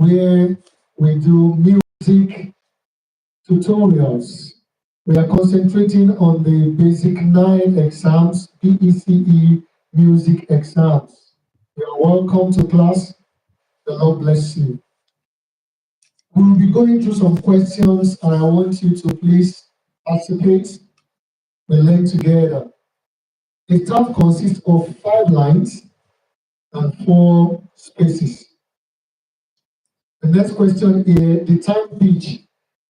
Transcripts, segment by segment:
where we do music tutorials. We are concentrating on the basic 9 exams, BECE music exams. You are welcome to class. The Lord bless you. We will be going through some questions, and I want you to please participate. We learn together. The task consists of 5 lines and 4 spaces. The next question here, the time pitch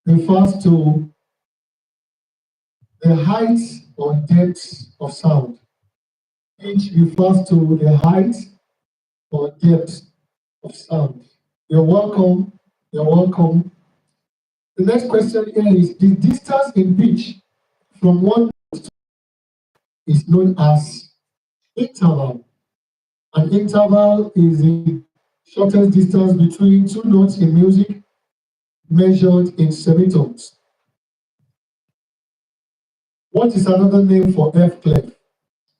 refers to the height or depth of sound. Pitch refers to the height or depth of sound. You're welcome. You're welcome. The next question here is the distance in pitch from one note is known as interval. An interval is the shortest distance between 2 notes in music measured in semitones. What is another name for F clef?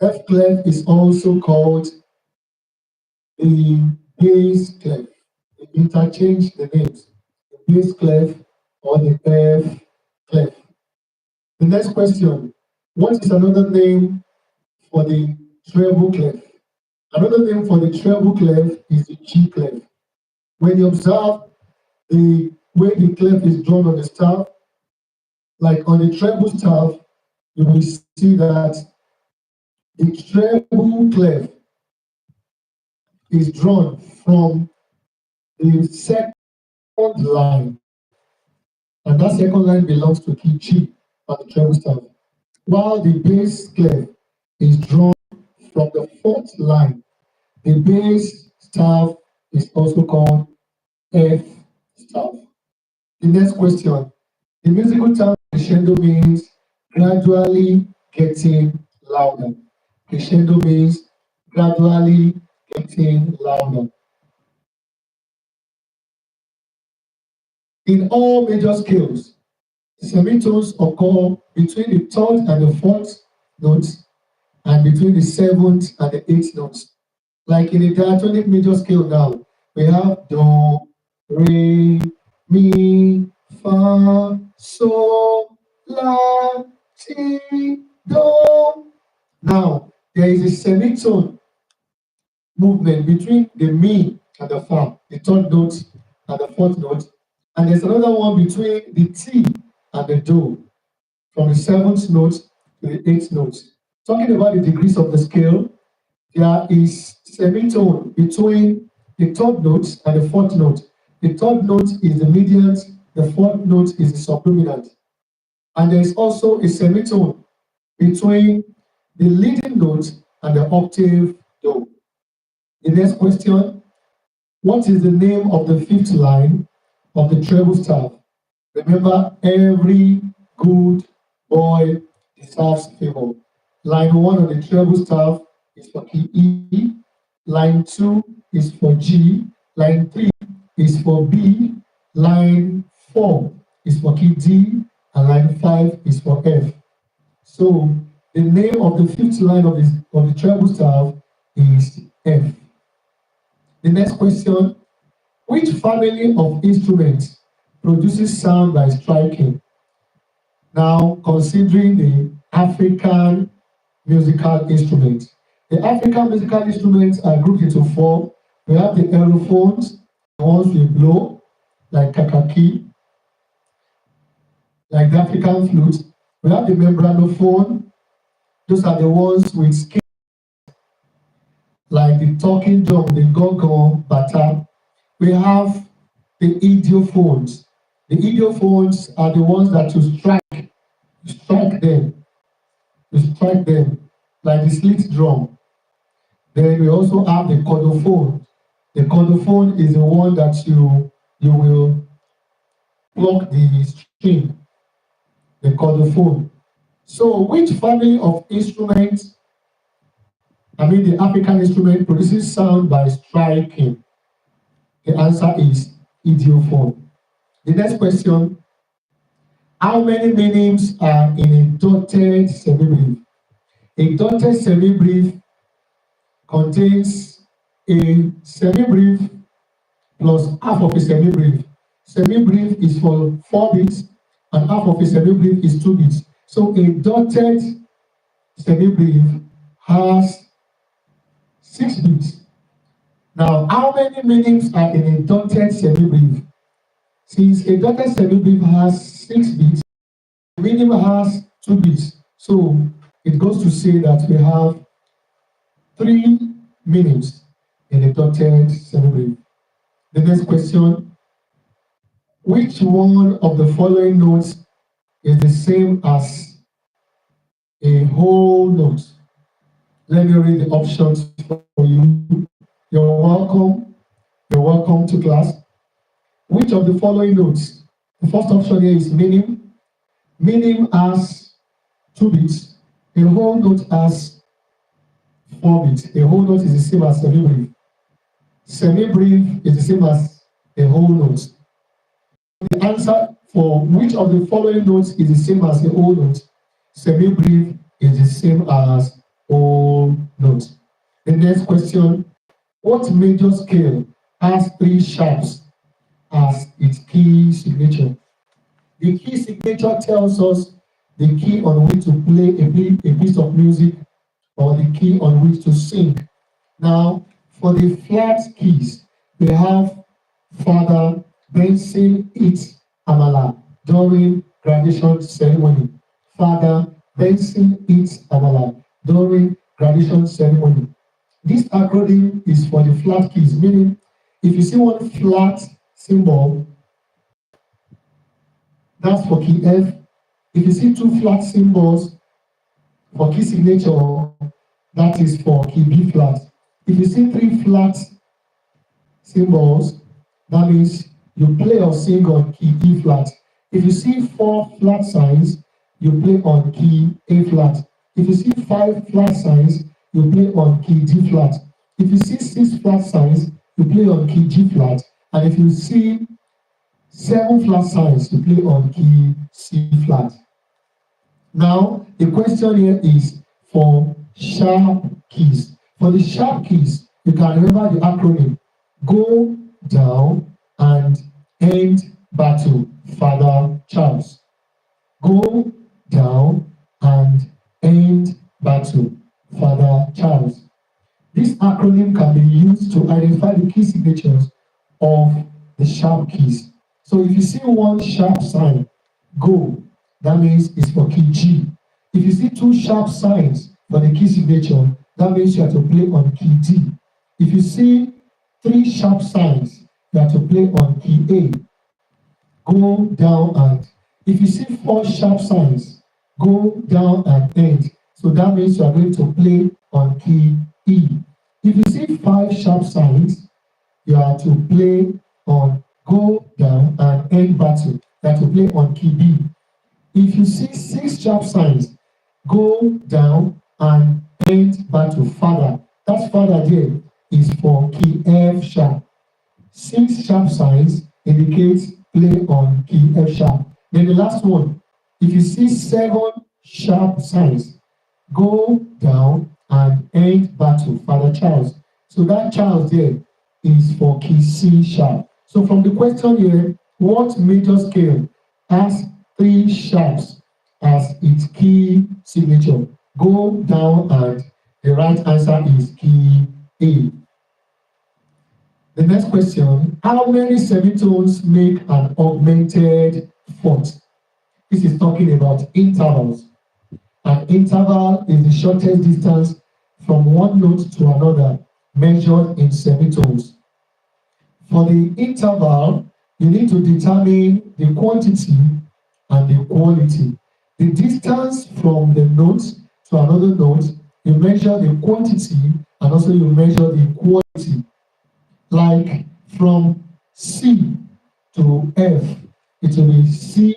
F clef is also called the bass clef. They interchange the names, the bass clef or the F clef. The next question, what is another name for the treble clef? Another name for the treble clef is the G clef. When you observe the way the clef is drawn on the staff, like on the treble staff, you will see that the treble clef is drawn from the second line, and that second line belongs to key G on the treble staff, while the bass clef is drawn from the 4th line. The bass staff is also called F staff. The next question, the musical term crescendo means gradually getting louder. Crescendo means gradually getting louder. In all major scales, semitones occur between the 3rd and the 4th notes and between the 7th and the 8th notes. Like in a diatonic major scale now, we have do, re, mi, fa, sol, la, ti, do. Now, there is a semitone movement between the mi and the fa, the 3rd note and the 4th note. And there's another one between the ti and the do, from the 7th note to the 8th note. Talking about the degrees of the scale, there is semitone between the 3rd note and the 4th note. The 3rd note is the mediant, the 4th note is the subdominant. And there is also a semitone between the leading note and the octave do. The next question, what is the name of the 5th line of the treble staff? Remember, every good boy deserves favor. Line 1 of the treble staff is for key E, line 2 is for G, line 3 is for B, line 4 is for key D, and line 5 is for F. So the name of the 5th line of the treble staff is F. The next question, which family of instruments produces sound by striking? Now, considering the African musical instruments. The African musical instruments are grouped into 4. We have the aerophones, the ones we blow, like kakaki, like the African flute. We have the membranophone, those are the ones with skin, like the talking drum, the gong, bata. We have the idiophones. The idiophones are the ones that you strike them, like the slit drum. Then we also have the cordophone. The cordophone is the one that you will pluck the string, the cordophone. So which family of instruments, the African instrument, produces sound by striking? The answer is idiophone. The next question, how many meanings are in a dotted semibrief? A dotted semibrief contains a semibrief plus half of a semi-brief. Semi-brief is for 4 beats and half of a semi-brief is 2 beats. So a dotted semi-brief has 6 beats. Now, how many meanings are in a dotted semi-brief? Since a dotted semi-brief has 6 beats, the meaning has 2 beats. So it goes to say that we have 3 meanings in a dotted semi-brief. The next question, which one of the following notes is the same as a whole note? Let me read the options for you. You're welcome. You're welcome to class. Which of the following notes? The first option here is meaning. Meaning has 2 beats. A whole note has 4 beats. A whole note is the same as semi-brief. Semi-brief is the same as a whole note. The answer for which of the following notes is the same as a whole note? Semi-brief is the same as whole note. The next question, what major scale has 3 sharps as its key signature? The key signature tells us the key on which to play a piece of music or the key on which to sing. Now, for the flat keys, we have Father Benson eats amala during graduation ceremony. Father Benson eats amala during graduation ceremony. This acronym is for the flat keys, meaning if you see one flat symbol, that's for key F. If you see 2 flat symbols for key signature, that is for key B flat. If you see 3 flat symbols, that means you play or sing on key E flat. If you see 4 flat signs, you play on key A flat. If you see 5 flat signs, you play on key D flat. If you see 6 flat signs, you play on key G flat. And if you see 7 flat signs, you play on key C flat. Now, the question here is for sharp keys. For the sharp keys, you can remember the acronym. Go down and end battle, Father Charles. Go down and end battle, Father Charles. This acronym can be used to identify the key signatures of the sharp keys. So if you see one sharp sign, go, that means it's for key G. If you see 2 sharp signs for the key signature, that means you have to play on key D. If you see 3 sharp signs, you have to play on key A. Go down and. If you see 4 sharp signs, go down and end. So that means you are going to play on key E. If you see 5 sharp signs, you have to play on go down and end battle. You have to play on key B. If you see 6 sharp signs, go down and end battle, Father. That Father there is for key F sharp. 6 sharp signs indicates play on key F sharp. Then the last one, if you see 7 sharp signs, go down and end battle, Father Charles. So that Charles there is for key C sharp. So from the question here, what major scale has 3 sharps as its key signature? Go down and the right answer is key A. The next question, how many semitones make an augmented fourth? This is talking about intervals. An interval is the shortest distance from one note to another measured in semitones. For the interval, you need to determine the quantity and the quality. The distance from the note to another note, you measure the quantity and also you measure the quality. Like from C to F, it will be C,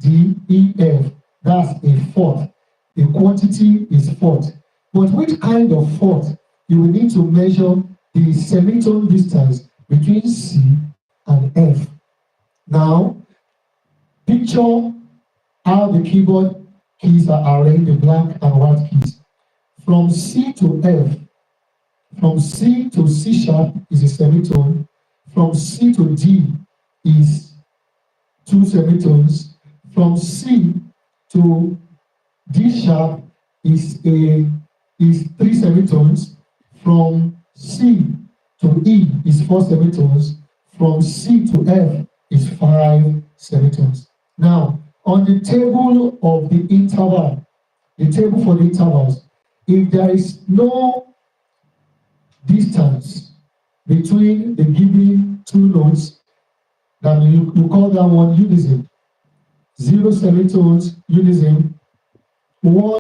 D, E, F. That's a fourth. The quantity is fourth. But which kind of fourth? You will need to measure the semitone distance between C and F. Now, picture how the keyboard keys are arranged, the black and white keys. From C to F, from C to C sharp is a semitone. from C to D is 2 semitones. From C to D sharp is 3 semitones. From C to E is 4 semitones. From C to F is 5 semitones. Now, on the table of the interval, the table for the intervals, if there is no distance between the given two notes, then you call that one unison. 0 semitones, unison. 1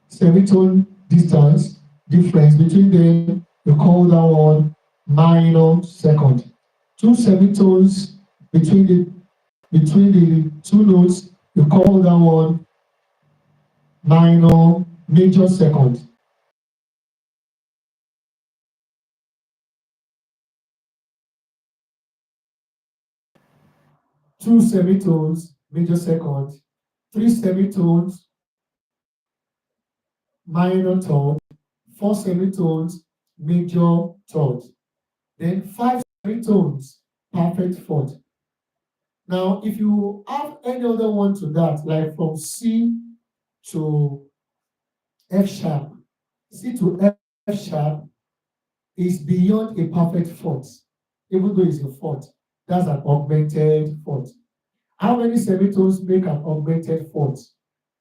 semitone distance, difference between them, you call that one minor second. 2 semitones between the two notes, you call that one major second. Two semitones, major second. 3 semitones, minor third. 4 semitones, major third. Then 5 semitones, perfect fourth. Now, if you add any other one to that, like from C to F sharp, C to F sharp is beyond a perfect fourth, even though it's a fourth. That's an augmented fourth. How many semitones make an augmented fourth?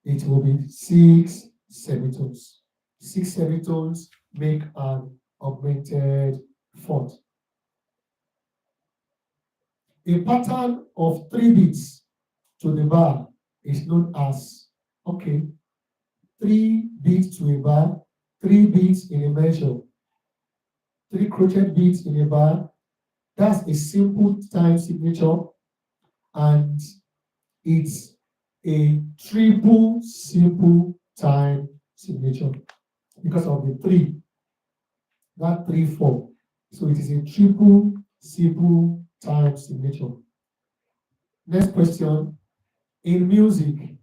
It will be 6 semitones. 6 semitones make an augmented fourth. A pattern of 3 beats to the bar is known as, 3 beats to a bar, 3 beats in a measure, 3 crochet beats in a bar. That's a simple time signature, and it's a triple simple time signature because of the 3, that 3, 4. So it is a triple simple time signature. Next question. In music,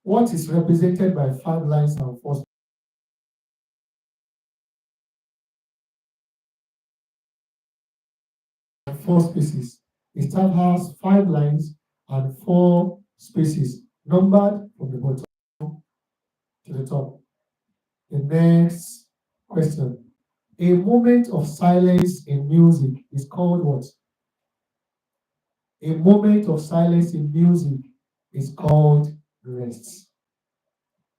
what is represented by 5 lines and 4 spaces? It has 5 lines and 4 spaces, numbered from the bottom to the top. The next question. A moment of silence in music is called what? A moment of silence in music is called rest.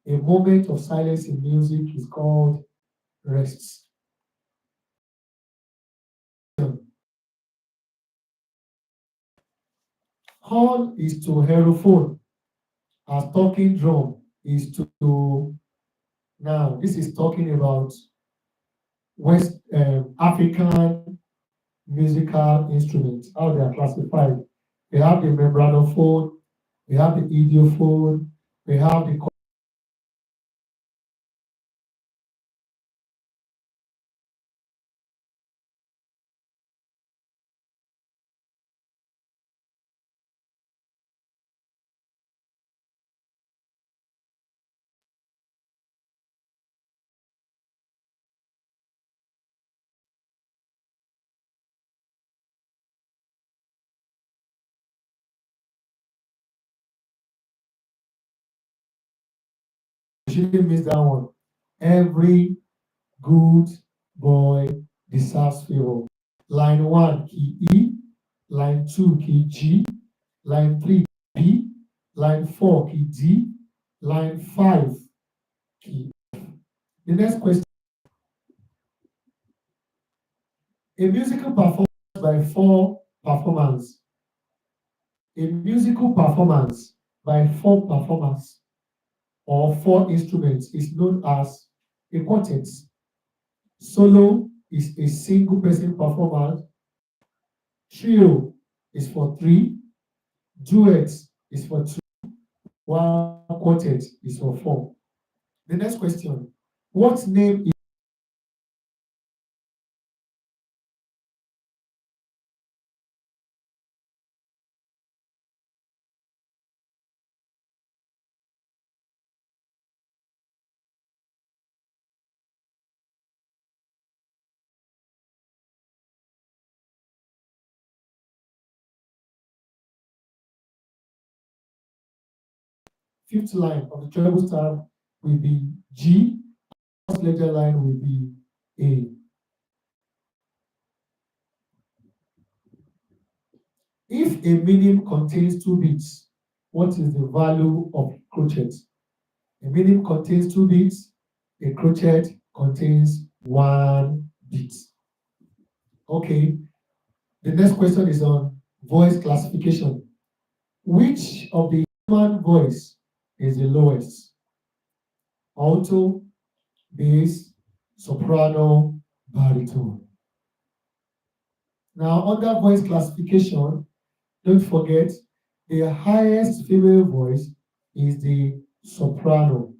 A moment of silence in music is called rest. Horn is to aerophone as talking drum is to, now this is talking about West African musical instruments, how they are classified. We have the membranophone, we have the idiophone, we have the shouldn't miss that one. Every good boy deserves favor. Line 1, key E. Line 2, key G. Line 3, B. Line 4, key D. Line 5, key F. The next question. A musical performance by 4 performers. A musical performance by 4 performers or 4 instruments is known as a quartet. Solo is a single person performance. Trio is for 3. Duet is for 2. While quartet is for 4. The next question. What name is fifth line of the treble staff will be G. First letter line will be A. If a minim contains 2 bits, what is the value of crochet? A minim contains 2 bits, a crochet contains 1 bit. Okay, the next question is on voice classification. Which of the human voice is the lowest? Alto, bass, soprano, baritone. Now, under voice classification, don't forget the highest female voice is the soprano.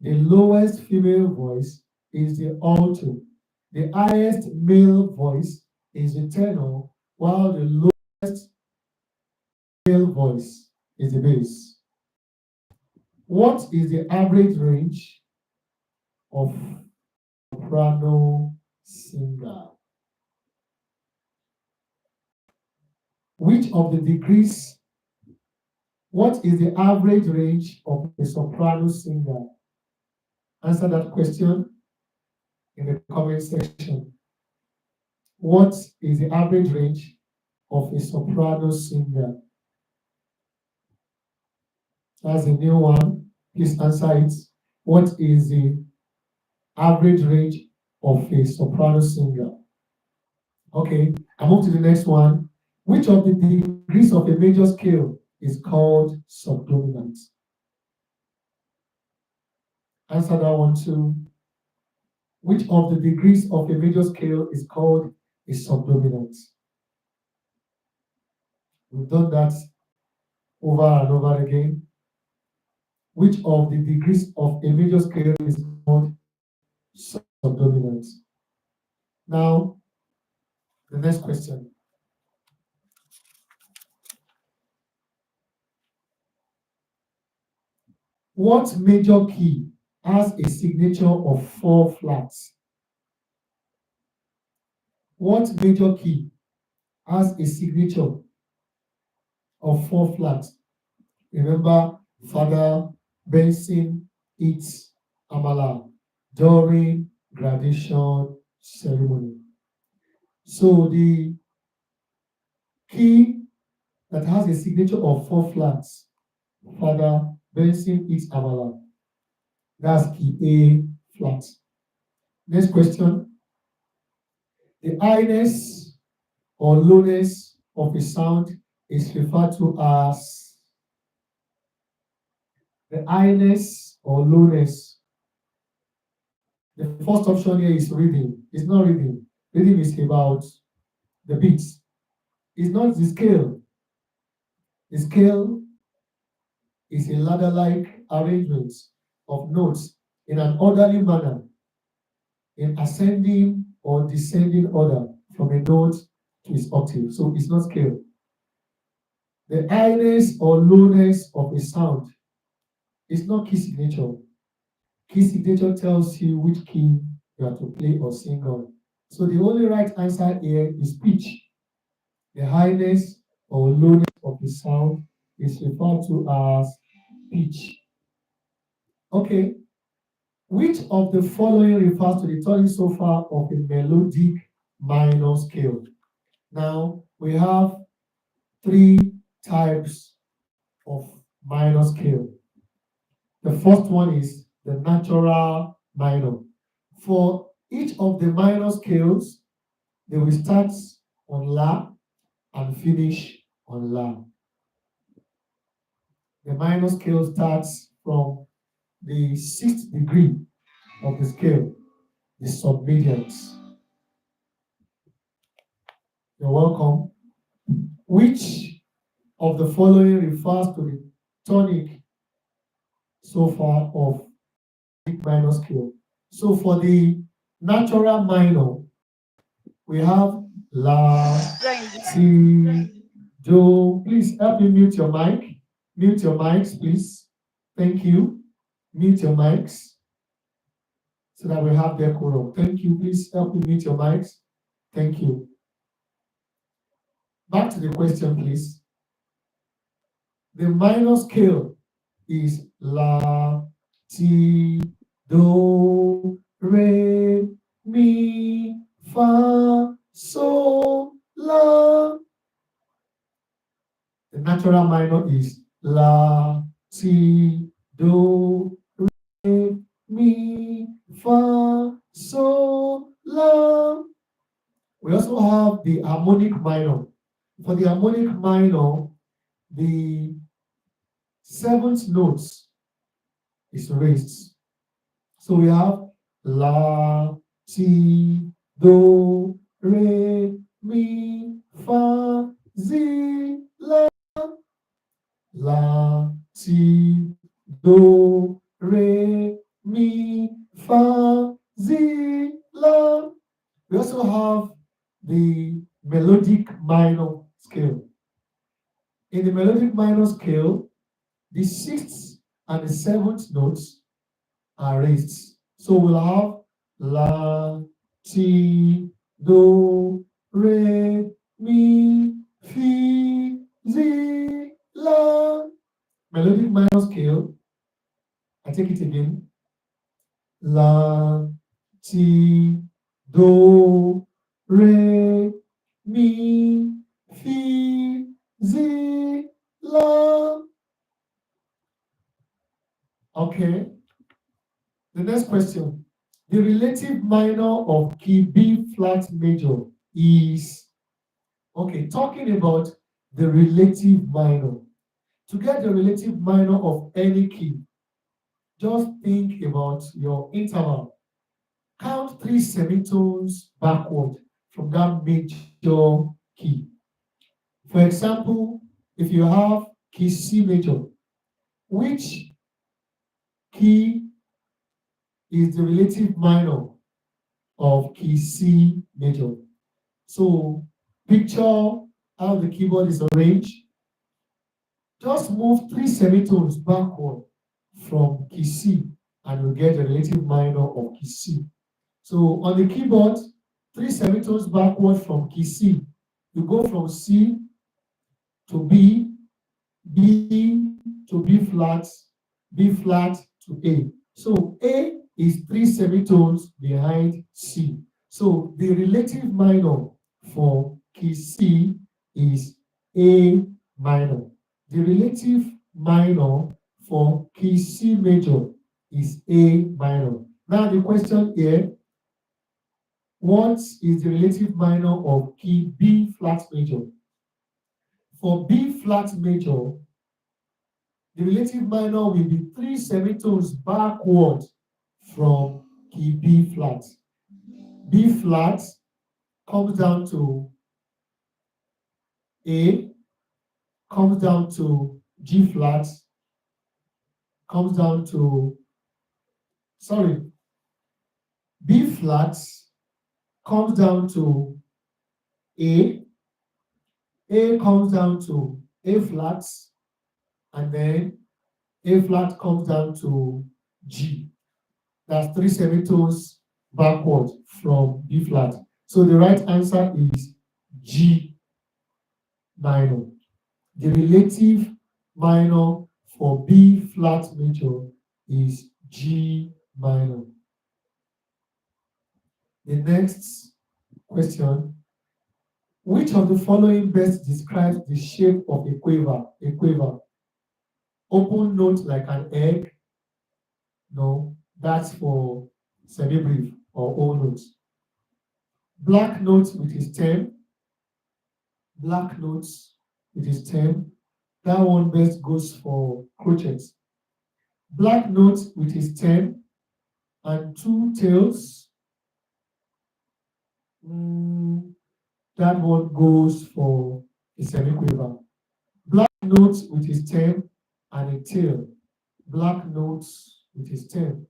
The lowest female voice is the alto. The highest male voice is the tenor, while the lowest male voice is the bass. What is the average range of soprano singer? Which of the degrees, what is the average range of a soprano singer? Answer that question in the comment section. What is the average range of a soprano singer? That's a new one. Please answer it. What is the average range of a soprano singer? Okay, I move to the next one. Which of the degrees of a major scale is called subdominant? Answer that one too. Which of the degrees of a major scale is called a subdominant? We've done that over and over again. Which of the degrees of a major scale is called subdominant? Now, the next question. What major key has a signature of 4 flats? What major key has a signature of 4 flats? Remember, Father Benson eats amala during graduation ceremony. So the key that has a signature of 4 flats, Father Benson eats amala. That's key A flat. Next question. The highness or lowness of a sound is referred to as the highness or lowness. The first option here is rhythm. It's not rhythm. Rhythm is about the beats. It's not the scale. The scale is a ladder-like arrangement of notes in an orderly manner, in ascending or descending order from a note to its octave. So it's not scale. The highness or lowness of a sound is not key signature. Key signature tells you which key you have to play or sing on. So the only right answer here is pitch. The highness or lowness of the sound is referred to as pitch. Okay. Which of the following refers to the turning so far of a melodic minor scale? Now, we have 3 types of minor scale. The first one is the natural minor. For each of the minor scales, they will start on La and finish on La. The minor scale starts from the 6th degree of the scale, the submedians. You're welcome. Which of the following refers to the tonic so far of minor scale? So for the natural minor, we have La, Si, Do. Please help me mute your mic. Mute your mics, please. Thank you. Mute your mics so that we have decorum. Thank you. Please help me mute your mics. Thank you. Back to the question, please. The minor scale is la, ti, do, re, mi, fa, so, la. The natural minor is la, ti, do, re, mi, fa, so, la. We also have the harmonic minor. For the harmonic minor, the seventh note is raised. So we have la, ti, do, re, mi, fa, zi, la. La, ti, do, re, mi, fa, zi, la. We also have the melodic minor scale. In the melodic minor scale, the sixth and the seventh notes are raised. So we'll have la, ti, do, re, mi, fi, zi, la. Melodic minor scale, I take it again. La, ti, do, re, mi, fi, zi, la. Okay. The next question. The relative minor of key B flat major is, okay, talking about the relative minor. To get the relative minor of any key, just think about your interval. Count 3 semitones backward from that major key. For example, if you have key C major, which key is the relative minor of key C major? So picture how the keyboard is arranged. Just move 3 semitones backward from key C and you'll get the relative minor of key C. So on the keyboard, 3 semitones backward from key C. You go from C to B, B to B flat to A. So A is 3 semitones behind C. So the relative minor for key C is A minor. The relative minor for key C major is A minor. Now the question here, what is the relative minor of key B flat major? For B flat major, the relative minor will be 3 semitones backward from key B flat. B flat comes down to A, comes down to G flat, comes down to, B flat comes down to A comes down to A flat, and then A flat comes down to G. That's 3 semitones backward from B flat. So the right answer is G minor. The relative minor for B flat major is G minor. The next question, which of the following best describes the shape of a quiver? A quiver. Open note like an egg? No, that's for semi-brief or whole notes. Black notes with his stem. Black notes with his stem. That one best goes for crotchets. Black notes with his stem and 2 tails. That one goes for a semi-quiver. Black notes with his stem and a tail. Black notes with his stem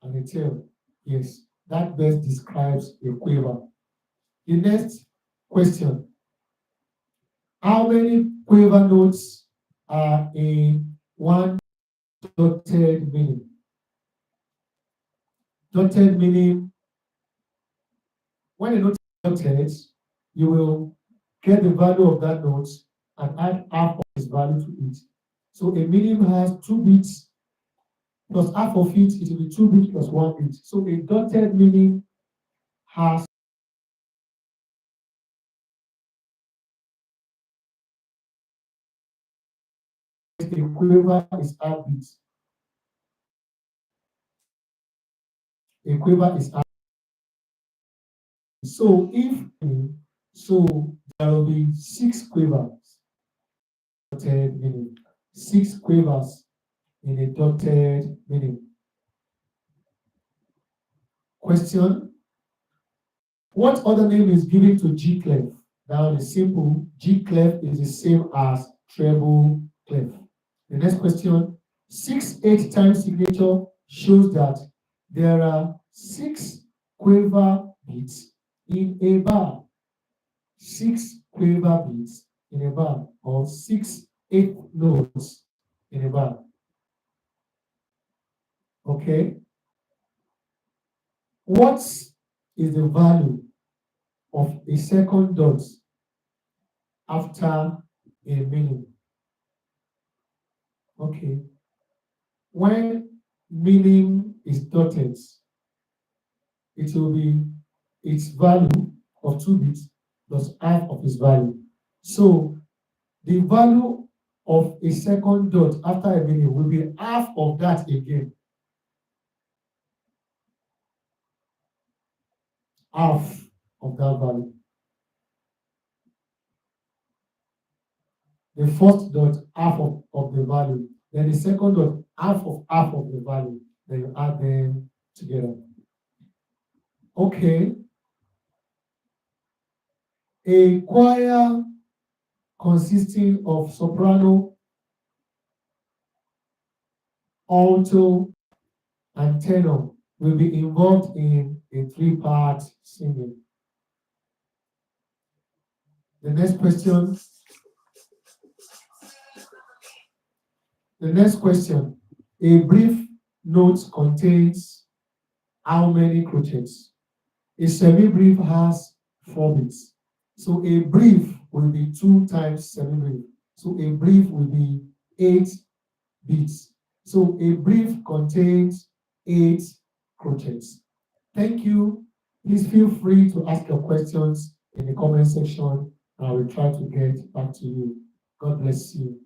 and a tail. Yes, that best describes a quiver. The next question. How many quiver notes are in one dotted meaning? Dotted meaning, when a note is dotted, you will get the value of that note and add half of its value to it. So a minim has 2 bits plus half of it, it will be 2 bits plus 1 bit. So a dotted minim has a quiver is half bit. A quiver is half. So if so there will be 6 quivers. Dotted minim. 6 quivers in a dotted minim. Question: what other name is given to G clef? Now the simple G clef is the same as treble clef. The next question: 6/8 time signature shows that there are 6 quiver beats in a bar. 6 quiver beats in a bar, or 6/8 notes in a bar. Okay. What is the value of a second dot after a minim? Okay. When minim is dotted, it will be its value of 2 bits plus half of its value. So the value of a second dot after a minim will be half of that again. Half of that value. The first dot, half of the value. Then the second dot, half of the value. Then you add them together. Okay. A choir consisting of soprano, alto, and tenor will be involved in a 3-part singing. The next question. A brief note contains how many crotchets? A semi-brief has 4 bits. So a brief will be 2 times semi-brief. So a brief will be 8 bits. So a brief contains 8 crotchets. Thank you. Please feel free to ask your questions in the comment section, and I will try to get back to you. God bless you.